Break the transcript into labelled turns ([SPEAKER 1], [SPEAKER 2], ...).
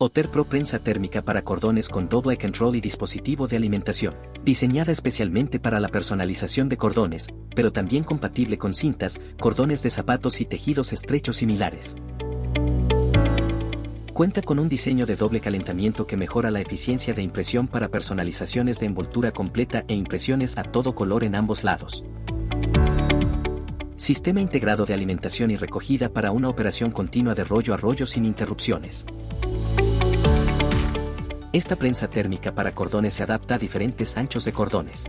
[SPEAKER 1] OtterPro prensa térmica para cordones con doble control y dispositivo de alimentación, diseñada especialmente para la personalización de cordones, pero también compatible con cintas, cordones de zapatos y tejidos estrechos similares. Cuenta con un diseño de doble calentamiento que mejora la eficiencia de impresión para personalizaciones de envoltura completa e impresiones a todo color en ambos lados. Sistema integrado de alimentación y recogida para una operación continua de rollo a rollo sin interrupciones. Esta prensa térmica para cordones se adapta a diferentes anchos de cordones.